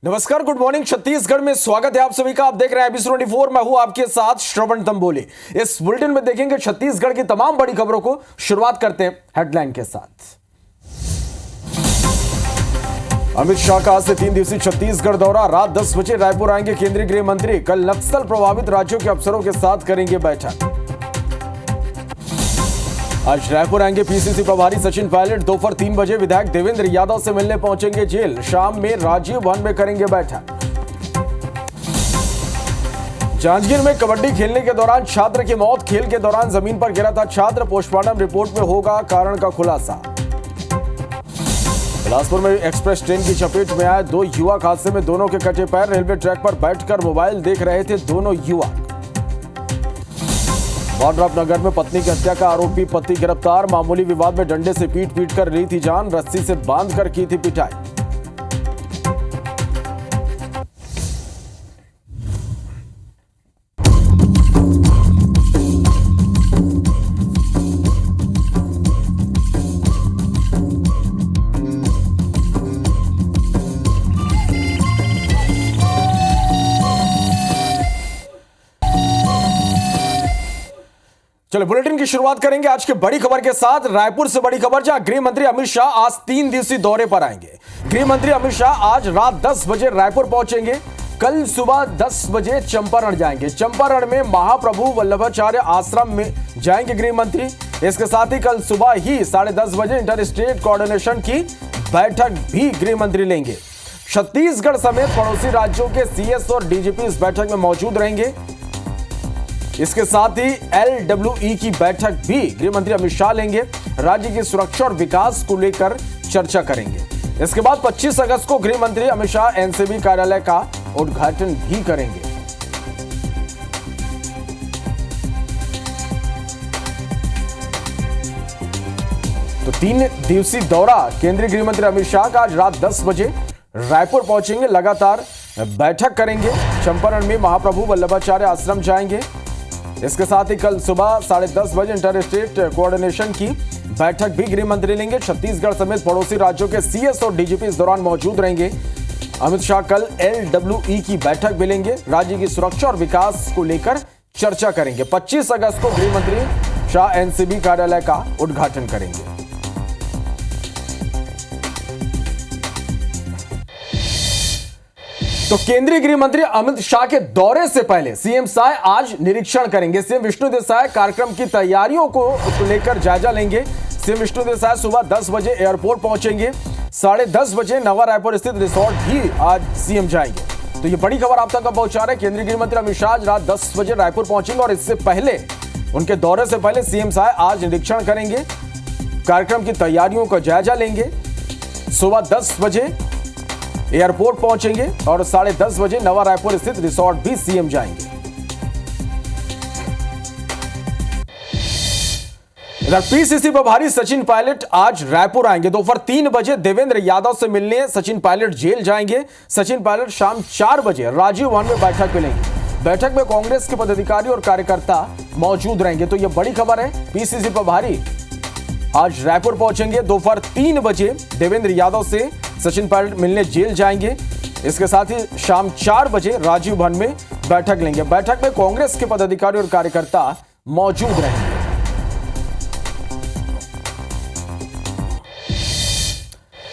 नमस्कार, good morning. Chhattisgarh में स्वागत है आप सभी का। आप देख रहे हैं एबी24। मैं हूं आपके साथ श्रवण तंबोले। इस बुलेटिन में देखेंगे छत्तीसगढ़ की तमाम बड़ी खबरों को। शुरुआत करते हैं हेडलाइन के साथ। अमित शाह का आज से 3 दिवसीय छत्तीसगढ़ दौरा। रात 10 बजे रायपुर आएंगे केंद्रीय गृह मंत्री। कल नक्सल प्रभावित राज्यों के अफसरों के साथ करेंगे बैठक। आज रायपुर आएंगे पीसीसी प्रभारी सचिन पायलट। दोपहर 3 बजे विधायक देवेंद्र यादव से मिलने पहुंचेंगे जेल। शाम में राजीव भवन में करेंगे बैठक। जांजगीर में कबड्डी खेलने के दौरान छात्र की मौत। खेल के दौरान जमीन पर गिरा था छात्र। पोस्टमार्टम रिपोर्ट में होगा कारण का खुलासा। बिलासपुर में एक्सप्रेस ट्रेन की चपेट में आए 2 युवक। हादसे में दोनों के कटे पैर। रेलवे ट्रैक पर बैठकर मोबाइल देख रहे थे दोनों युवक। नगर में पत्नी की हत्या का आरोपी पति गिरफ्तार। मामूली विवाद में डंडे से पीट कर ली थी जान। रस्सी से बांधकर की थी पिटाई। चलो बुलेटिन की शुरुआत करेंगे आज के बड़ी खबर के साथ। रायपुर से बड़ी खबर, जहां गृह मंत्री अमित शाह आज 3 दिवसीय दौरे पर आएंगे। गृह मंत्री अमित शाह आज रात 10 बजे रायपुर पहुंचेंगे। कल सुबह 10 बजे चंपारण जाएंगे। चंपारण में महाप्रभु वल्लभाचार्य आश्रम में जाएंगे गृह मंत्री। इसके साथ ही कल सुबह ही 10:30 बजे इंटर स्टेट कोऑर्डिनेशन की बैठक भी गृह मंत्री लेंगे। छत्तीसगढ़ समेत पड़ोसी राज्यों के सीएस और डीजीपी इस बैठक में मौजूद रहेंगे। इसके साथ ही LWE की बैठक भी गृह मंत्री अमित शाह लेंगे। राज्य की सुरक्षा और विकास को लेकर चर्चा करेंगे। इसके बाद 25 अगस्त को गृह मंत्री अमित शाह एनसीबी कार्यालय का उद्घाटन भी करेंगे। तो 3 दिवसीय दौरा केंद्रीय गृह मंत्री अमित शाह का आज रात 10 बजे रायपुर पहुंचेंगे। लगातार बैठक करेंगे। चंपारण में महाप्रभु वल्लभाचार्य आश्रम जाएंगे। इसके साथ ही कल सुबह 10:30 बजे इंटर स्टेट कोऑर्डिनेशन की बैठक भी गृह मंत्री लेंगे। छत्तीसगढ़ समेत पड़ोसी राज्यों के सीएस और डीजीपी इस दौरान मौजूद रहेंगे। अमित शाह कल LWE की बैठक भी लेंगे। राज्य की सुरक्षा और विकास को लेकर चर्चा करेंगे। 25 अगस्त को गृह मंत्री शाह एनसीबी कार्यालय का उद्घाटन करेंगे। तो केंद्रीय गृह मंत्री अमित शाह के दौरे से पहले सीएम शाह आज निरीक्षण करेंगे। सीएम विष्णुदेव साय कार्यक्रम की तैयारियों को लेकर जायजा लेंगे। सीएम विष्णुदेव साय सुबह 10 बजे एयरपोर्ट पहुंचेंगे। 10:30 बजे नवा रायपुर स्थित रिसोर्ट भी आज सीएम जाएंगे। तो ये बड़ी खबर आप तक पहुंचा रहे केंद्रीय गृह मंत्री अमित शाह रात 10 बजे रायपुर पहुंचेंगे और इससे पहले उनके दौरे से पहले सीएम शाह आज निरीक्षण करेंगे। कार्यक्रम की तैयारियों का जायजा लेंगे। सुबह 10 बजे एयरपोर्ट पहुंचेंगे और 10:30 बजे नवा रायपुर स्थित रिसोर्ट भी सीएम जाएंगे। इधर पीसीसी प्रभारी सचिन पायलट आज रायपुर आएंगे। दोपहर 3 बजे देवेंद्र यादव से मिलने सचिन पायलट जेल जाएंगे। सचिन पायलट शाम 4 बजे राजीव भवन में बैठक मिलेंगे। बैठक में कांग्रेस के पदाधिकारी और कार्यकर्ता मौजूद रहेंगे। तो यह बड़ी खबर है। पीसीसी प्रभारी आज रायपुर पहुंचेंगे। दोपहर 3 बजे देवेंद्र यादव से सचिन पायलट मिलने जेल जाएंगे। इसके साथ ही शाम 4 बजे राजीव भवन में बैठक लेंगे। बैठक में कांग्रेस के पदाधिकारी और कार्यकर्ता मौजूद रहेंगे।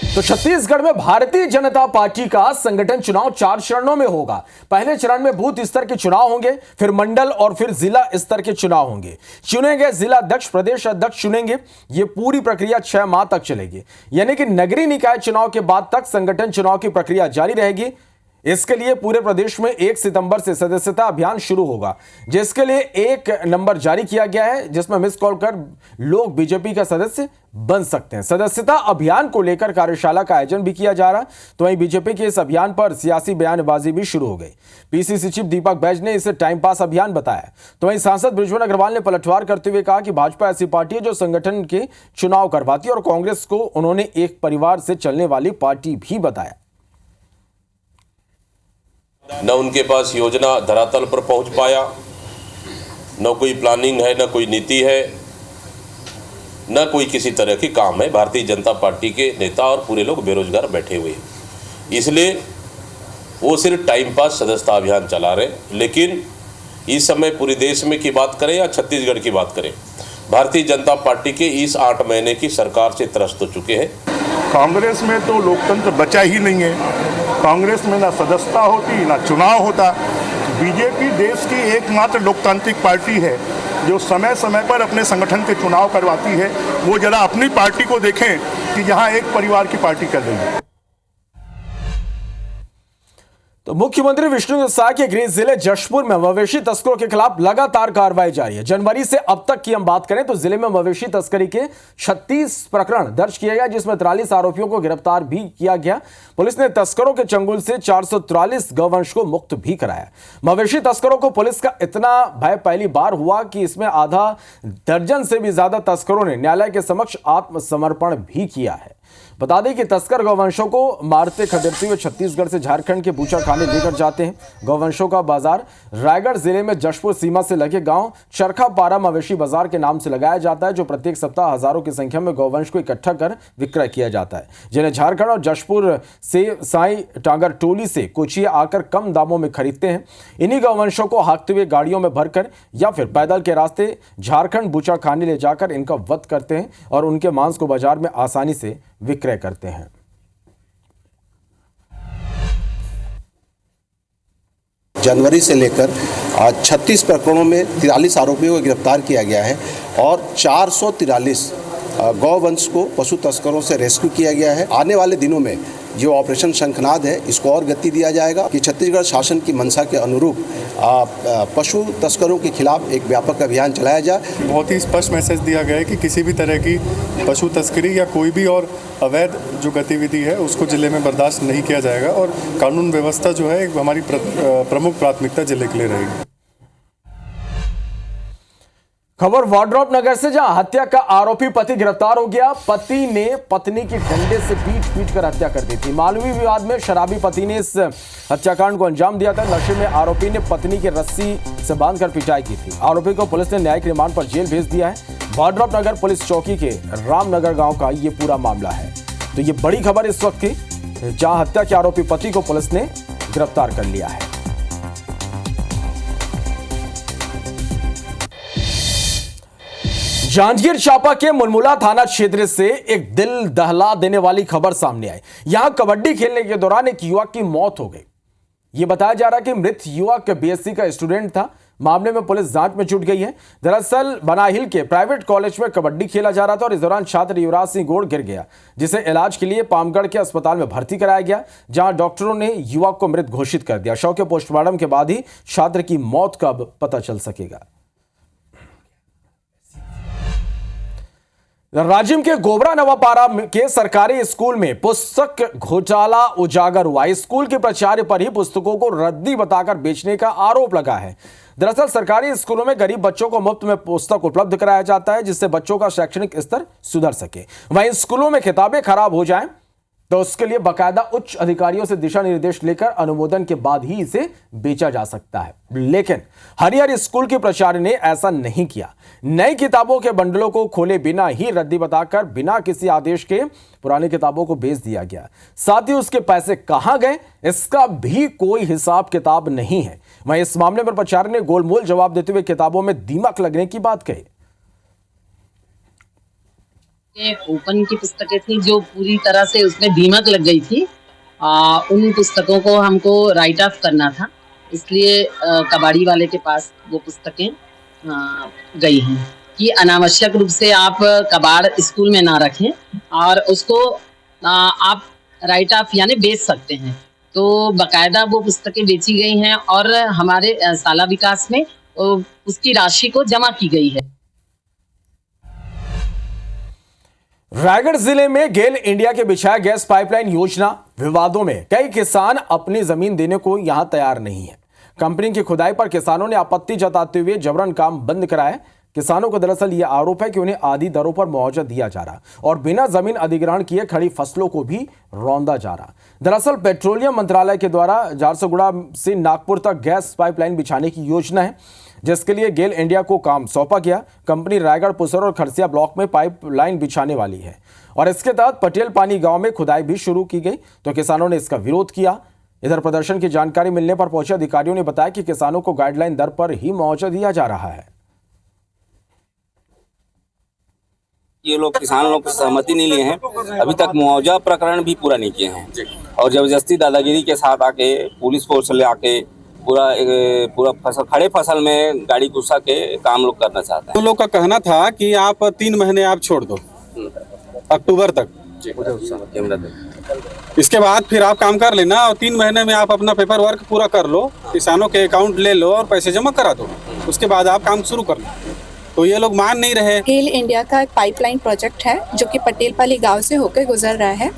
तो छत्तीसगढ़ में भारतीय जनता पार्टी का संगठन चुनाव 4 चरणों में होगा। पहले चरण में बूथ स्तर के चुनाव होंगे, फिर मंडल और फिर जिला स्तर के चुनाव होंगे। चुने गए जिला अध्यक्ष प्रदेश अध्यक्ष चुनेंगे। यह पूरी प्रक्रिया 6 माह तक चलेगी। यानी कि नगरीय निकाय चुनाव के बाद तक संगठन चुनाव की प्रक्रिया जारी रहेगी। इसके लिए पूरे प्रदेश में 1 सितंबर से सदस्यता अभियान शुरू होगा, जिसके लिए 1 नंबर जारी किया गया है, जिसमें मिस कॉल कर लोग बीजेपी का सदस्य बन सकते हैं। सदस्यता अभियान को लेकर कार्यशाला का आयोजन भी किया जा रहा है। तो वहीं बीजेपी के इस अभियान पर सियासी बयानबाजी भी शुरू हो गई। पीसीसी चीफ दीपक बैज ने इसे टाइम पास अभियान बताया। तो वहीं सांसद बृजमोहन अग्रवाल ने पलटवार करते हुए कहा कि भाजपा ऐसी पार्टी है जो संगठन के चुनाव करवाती है और कांग्रेस को उन्होंने एक परिवार से चलने वाली पार्टी भी बताया। न उनके पास योजना धरातल पर पहुंच पाया, न कोई प्लानिंग है, न कोई नीति है, न कोई किसी तरह की काम है। भारतीय जनता पार्टी के नेता और पूरे लोग बेरोजगार बैठे हुए हैं। इसलिए वो सिर्फ टाइम पास सदस्यता अभियान चला रहे हैं। लेकिन इस समय पूरे देश में की बात करें या छत्तीसगढ़ की बात करें, भारतीय जनता पार्टी के इस 8 महीने की सरकार से त्रस्त हो चुके हैं। कांग्रेस में तो लोकतंत्र बचा ही नहीं है। कांग्रेस में ना सदस्यता होती ना चुनाव होता। बीजेपी देश की एकमात्र लोकतांत्रिक पार्टी है जो समय समय पर अपने संगठन के चुनाव करवाती है। वो जरा अपनी पार्टी को देखें कि यहाँ एक परिवार की पार्टी कर रही है। तो मुख्यमंत्री विष्णुदेव साय के गृह जिले जशपुर में मवेशी तस्करों के खिलाफ लगातार कार्रवाई जारी है। जनवरी से अब तक की हम बात करें तो जिले में मवेशी तस्करी के 36 प्रकरण दर्ज किए गए, जिसमें 43 आरोपियों को गिरफ्तार भी किया गया। पुलिस ने तस्करों के चंगुल से 443 गौवंश को मुक्त भी कराया। मवेशी तस्करों को पुलिस का इतना भय पहली बार हुआ कि इसमें आधा दर्जन से भी ज्यादा तस्करों ने न्यायालय के समक्ष आत्मसमर्पण भी किया है। बता दें कि तस्कर गौवंशों को मारते खदेड़ते हुए छत्तीसगढ़ से झारखंड के बूचड़खाने लेकर जाते हैं। गौवंशों का बाजार रायगढ़ जिले में जशपुर सीमा से लगे गांव चरखापारा मवेशी बाजार के नाम से लगाया जाता है, जो प्रत्येक सप्ताह हजारों की संख्या में गौवंश को इकट्ठा कर विक्रय किया जाता है, जिन्हें झारखंड और जशपुर से साई टांगर टोली से कोचिया आकर कम दामों में खरीदते हैं। इन्हीं गौवंशों को हाँकते हुए गाड़ियों में भरकर या फिर पैदल के रास्ते झारखंड बूचड़खाने ले जाकर इनका वध करते हैं और उनके मांस को बाजार में आसानी से विक्रय करते हैं। जनवरी से लेकर 36 प्रकरणों में 43 आरोपियों को गिरफ्तार किया गया है और 443 गौवंश को पशु तस्करों से रेस्क्यू किया गया है। आने वाले दिनों में जो ऑपरेशन शंखनाद है इसको और गति दिया जाएगा कि छत्तीसगढ़ शासन की मंशा के अनुरूप पशु तस्करों के खिलाफ एक व्यापक अभियान चलाया जाए। बहुत ही स्पष्ट मैसेज दिया गया है कि किसी भी तरह की पशु तस्करी या कोई भी और अवैध जो गतिविधि है उसको जिले में बर्दाश्त नहीं किया जाएगा और कानून व्यवस्था जो है हमारी प्रमुख प्राथमिकता जिले के लिए रहेगी। खबर वाड्रॉप नगर से, जहां हत्या का आरोपी पति गिरफ्तार हो गया। पति ने पत्नी की डंडे से पीट कर हत्या कर दी थी। मालवी विवाद में शराबी पति ने इस हत्याकांड को अंजाम दिया था। नशे में आरोपी ने पत्नी की रस्सी से बांधकर पिटाई की थी। आरोपी को पुलिस ने न्यायिक रिमांड पर जेल भेज दिया है। वाड्रॉप नगर पुलिस चौकी के रामनगर गांव का ये पूरा मामला है। तो ये बड़ी खबर इस वक्त की, जहां हत्या के आरोपी पति को पुलिस ने गिरफ्तार कर लिया है। जांजगीर चांपा के मुलमुला थाना क्षेत्र से एक दिल दहला देने वाली खबर सामने आई। यहां कबड्डी खेलने के दौरान एक युवक की मौत हो गई। यह बताया जा रहा है कि मृत युवक बीएससी का स्टूडेंट था। मामले में पुलिस जांच में जुट गई है। दरअसल बनाहिल के प्राइवेट कॉलेज में कबड्डी खेला जा रहा था और इस दौरान छात्र युवराज सिंह गोड़ गिर गया, जिसे इलाज के लिए पामगढ़ के अस्पताल में भर्ती कराया गया, जहां डॉक्टरों ने युवक को मृत घोषित कर दिया। शव के पोस्टमार्टम के बाद ही छात्र की मौत का पता चल सकेगा। राजिम के गोबरा नवापारा के सरकारी स्कूल में पुस्तक घोटाला उजागर हुआ। स्कूल के प्राचार्य पर ही पुस्तकों को रद्दी बताकर बेचने का आरोप लगा है। दरअसल सरकारी स्कूलों में गरीब बच्चों को मुफ्त में पुस्तक उपलब्ध कराया जाता है, जिससे बच्चों का शैक्षणिक स्तर सुधर सके। वहीं स्कूलों में किताबें खराब हो जाएं तो उसके लिए बाकायदा उच्च अधिकारियों से दिशा निर्देश लेकर अनुमोदन के बाद ही इसे बेचा जा सकता है। लेकिन हरिहर स्कूल के प्राचार्य ने ऐसा नहीं किया। नई किताबों के बंडलों को खोले बिना ही रद्दी बताकर बिना किसी आदेश के पुरानी किताबों को बेच दिया गया। साथ ही उसके पैसे कहां गए इसका भी कोई हिसाब किताब नहीं है। वहीं इस मामले पर प्राचार्य ने गोलमोल जवाब देते हुए किताबों में दीमक लगने की बात कही। ओपन की पुस्तकें थी जो पूरी तरह से उसमें दीमक लग गई थी। उन पुस्तकों को हमको राइट ऑफ करना था, इसलिए कबाड़ी वाले के पास वो पुस्तकें गई हैं कि अनावश्यक रूप से आप कबाड़ स्कूल में ना रखें और उसको आप राइट ऑफ यानी बेच सकते हैं। तो बाकायदा वो पुस्तकें बेची गई हैं और हमारे शाला विकास में उसकी राशि को जमा की गई है। रायगढ़ जिले में गेल इंडिया के बिछाया गैस पाइपलाइन योजना विवादों में कई किसान अपनी जमीन देने को यहां तैयार नहीं है। कंपनी की खुदाई पर किसानों ने आपत्ति जताते हुए जबरन काम बंद कराया। किसानों को दरअसल यह आरोप है कि उन्हें आधी दरों पर मुआवजा दिया जा रहा और बिना जमीन अधिग्रहण किए खड़ी फसलों को भी रौंदा जा रहा। दरअसल पेट्रोलियम मंत्रालय के द्वारा झारसुगुड़ा से नागपुर तक गैस पाइपलाइन बिछाने की योजना है, जिसके लिए गेल इंडिया को काम सौंपा गया। कंपनी रायगढ़, पुसर और खरसिया ब्लॉक में पाइपलाइन बिछाने वाली है और इसके तहत पटेल पानी गांव में खुदाई भी शुरू की गई, तो किसानों ने इसका विरोध किया। इधर प्रदर्शन की जानकारी मिलने पर पहुंचे अधिकारियों ने बताया कि किसानों को गाइडलाइन दर पर ही मुआवजा दिया जा रहा है। ये लोग किसान लोग सहमति नहीं लिए हैं, अभी तक मुआवजा प्रकरण भी पूरा नहीं किए हैं और जबरदस्ती दादागिरी के साथ आके पुलिस फोर्स ले आके पूरा फसल खड़े फसल में गाड़ी घुसा के काम लोग करना चाहते हैं। तो लोग का कहना था कि आप 3 महीने आप छोड़ दो अक्टूबर तक, इसके बाद फिर आप काम कर लेना और 3 महीने में आप अपना पेपर वर्क पूरा कर लो, किसानों के अकाउंट ले लो और पैसे जमा करा दो, उसके बाद आप काम शुरू कर लो। तो ये लोग मान नहीं रहे। गेल इंडिया का एक पाइपलाइन प्रोजेक्ट है जो कि पटेलपाली गांव से होकर गुजर रहा है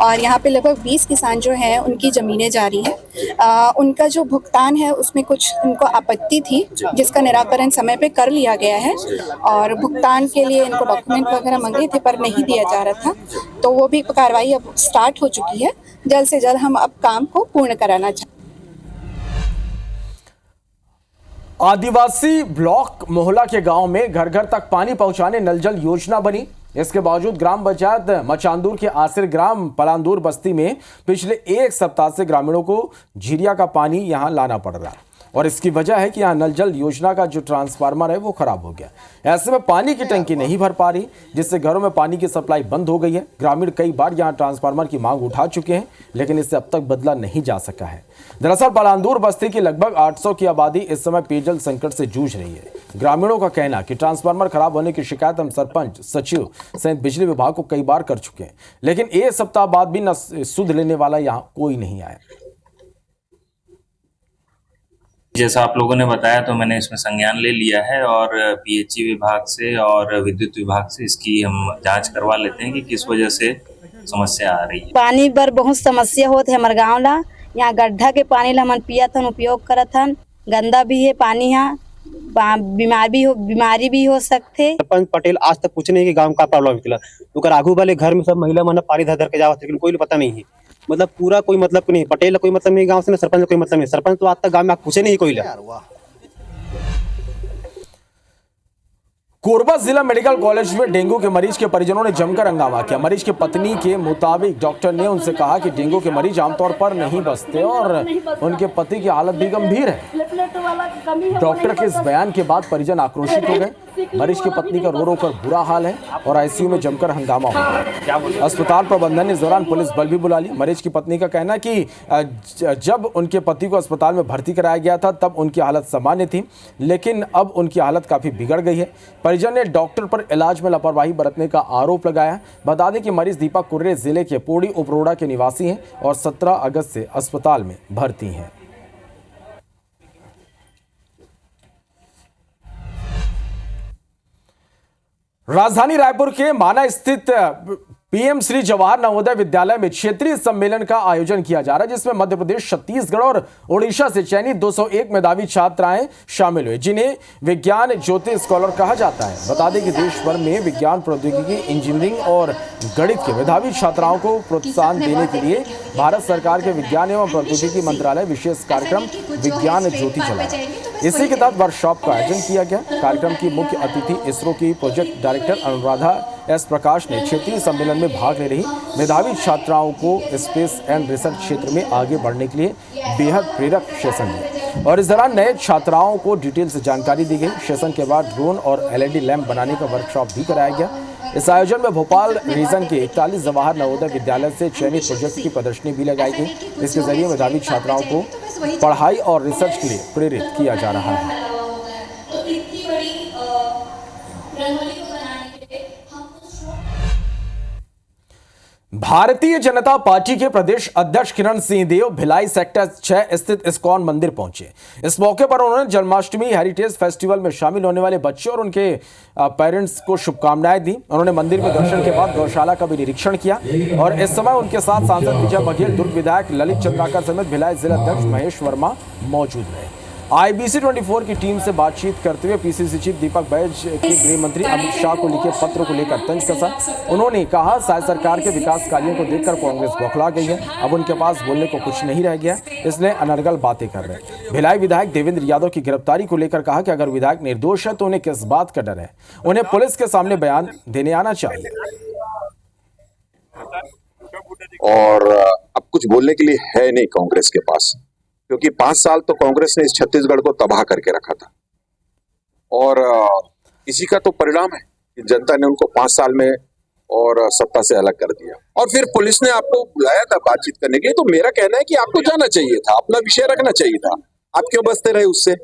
और यहाँ पे लगभग 20 किसान जो हैं उनकी ज़मीनें जा रही हैं। उनका जो भुगतान है उसमें कुछ उनको आपत्ति थी जिसका निराकरण समय पे कर लिया गया है और भुगतान के लिए इनको डॉक्यूमेंट वगैरह मांगे थे पर नहीं दिया जा रहा था, तो वो भी कार्रवाई अब स्टार्ट हो चुकी है। जल्द से जल्द हम अब काम को पूर्ण कराना चाहते हैं। आदिवासी ब्लॉक मोहला के गांव में घर घर तक पानी पहुंचाने नल जल योजना बनी। इसके बावजूद ग्राम पंचायत मचांदूर के आसिर ग्राम पलांदूर बस्ती में पिछले 1 सप्ताह से ग्रामीणों को झीरिया का पानी यहां लाना पड़ रहा है और इसकी वजह है कि यहाँ नल जल योजना का जो ट्रांसफार्मर है वो खराब हो गया। ऐसे में पानी की टंकी नहीं भर पा रही, जिससे घरों में पानी की सप्लाई बंद हो गई है। ग्रामीण कई बार यहाँ ट्रांसफार्मर की मांग उठा चुके हैं, लेकिन इससे अब तक बदला नहीं जा सका है। दरअसल पलांदूर बस्ती की लगभग 800 की आबादी इस समय पेयजल संकट से जूझ रही है। ग्रामीणों का कहना कि ट्रांसफार्मर खराब होने की शिकायत हम सरपंच, सचिव सहित बिजली विभाग को कई बार कर चुके हैं, लेकिन 1 सप्ताह बाद भी न सुध लेने वाला यहाँ कोई नहीं आया। जैसा आप लोगों ने बताया तो मैंने इसमें संज्ञान ले लिया है और पीएचई विभाग से और विद्युत विभाग से इसकी हम जांच करवा लेते हैं कि किस वजह से समस्या आ रही है। पानी पर बहुत समस्या होती है हमारे गाँव ला। यहाँ गड्ढा के पानी ला मन पिया था, उपयोग करत हन, गंदा भी है पानी, यहाँ बीमारी भी हो सकते। सरपंच पटेल आज तक पूछे नहीं कि गांव का प्रॉब्लम निकला, तो आगू वाले घर में सब महिला मन पानी धर के जावत, लेकिन कोई पता नहीं है। मतलब पूरा कोई मतलब नहीं, पटेल कोई मतलब नहीं गांव से, सरपंच कोई मतलब नहीं। सरपंच तो आज तक गांव में पूछे नहीं कोई। कोरबा जिला मेडिकल कॉलेज में डेंगू के मरीज के परिजनों ने जमकर हंगामा किया। मरीज की पत्नी के मुताबिक डॉक्टर ने उनसे कहा कि डेंगू के मरीज आमतौर पर नहीं बचते और उनके पति की हालत भी गंभीर है। डॉक्टर के इस बयान के बाद परिजन आक्रोशित हो गए। मरीज की पत्नी का रो रो कर बुरा हाल है और आईसीयू में जमकर हंगामा हो गया। अस्पताल प्रबंधन ने इस दौरान पुलिस बल भी बुला ली। मरीज की पत्नी का कहना है कि जब उनके पति को अस्पताल में भर्ती कराया गया था तब उनकी हालत सामान्य थी, लेकिन अब उनकी हालत काफी बिगड़ गई है। परिजन ने डॉक्टर पर इलाज में लापरवाही बरतने का आरोप लगाया। बता दें कि मरीज दीपक कुर्रे जिले के पोड़ी उपरोड़ा के निवासी हैं और 17 अगस्त से अस्पताल में भर्ती हैं। राजधानी रायपुर के माना स्थित पीएम श्री जवाहर नवोदय विद्यालय में क्षेत्रीय सम्मेलन का आयोजन किया जा रहा है, जिसमें मध्य प्रदेश, छत्तीसगढ़ और ओडिशा से चयनित 201 मेधावी छात्राएं शामिल हुए, जिन्हें विज्ञान ज्योति स्कॉलर कहा जाता है। बता दें कि देश भर में विज्ञान, प्रौद्योगिकी, इंजीनियरिंग और गणित के मेधावी छात्राओं को प्रोत्साहन देने के लिए भारत सरकार के विज्ञान एवं प्रौद्योगिकी मंत्रालय विशेष कार्यक्रम विज्ञान ज्योति चलाया। इसी के तहत वर्कशॉप का आयोजन किया गया। कार्यक्रम की मुख्य अतिथि इसरो की प्रोजेक्ट डायरेक्टर अनुराधा एस प्रकाश ने क्षेत्रीय सम्मेलन में भाग ले रही मेधावी छात्राओं को स्पेस एंड रिसर्च क्षेत्र में आगे बढ़ने के लिए बेहद प्रेरक सेशन दिया और इस दौरान नए छात्राओं को डिटेल से जानकारी दी गई। सेशन के बाद ड्रोन और एलईडी लैंप बनाने का वर्कशॉप भी कराया गया। इस आयोजन में भोपाल रीजन के 41 जवाहर नवोदय विद्यालय से चयनित प्रोजेक्ट की प्रदर्शनी भी लगाई गई। इसके जरिए मेधावी छात्राओं को पढ़ाई और रिसर्च के लिए प्रेरित किया जा रहा है। भारतीय जनता पार्टी के प्रदेश अध्यक्ष किरण सिंहदेव भिलाई सेक्टर 6 स्थित इस्कॉन मंदिर पहुंचे। इस मौके पर उन्होंने जन्माष्टमी हेरिटेज फेस्टिवल में शामिल होने वाले बच्चों और उनके पेरेंट्स को शुभकामनाएं दी। उन्होंने मंदिर में दर्शन के बाद गौशाला का भी निरीक्षण किया और इस समय उनके साथ सांसद विजय बघेल, दुर्ग विधायक ललित चंद्राकर समेत भिलाई जिला अध्यक्ष महेश वर्मा मौजूद रहे। IBC 24 की टीम से बातचीत करते हुए पीसीसी चीफ दीपक बैज के गृह मंत्री अमित शाह को लिखे पत्र को लेकर तंज कसा। उन्होंने कहा, शायद सरकार के विकास कार्यों को देखकर कांग्रेस बौखला गई है, अब उनके पास बोलने को कुछ नहीं रह गया, इसलिए अनर्गल बातें कर रहे हैं। भिलाई विधायक देवेंद्र यादव की गिरफ्तारी को लेकर कहा कि अगर विधायक निर्दोष है तो उन्हें किस बात का डर है, उन्हें पुलिस के सामने बयान देने आना चाहिए। और अब कुछ बोलने के लिए है नहीं कांग्रेस के पास, क्योंकि 5 साल तो कांग्रेस ने इस छत्तीसगढ़ को तबाह करके रखा था और इसी का तो परिणाम है कि जनता ने उनको 5 साल में और सत्ता से अलग कर दिया। और फिर पुलिस ने आपको बुलाया था बातचीत करने के लिए, तो मेरा कहना है कि आपको जाना चाहिए था, अपना विषय रखना चाहिए था। आप क्यों बचते रहे उससे?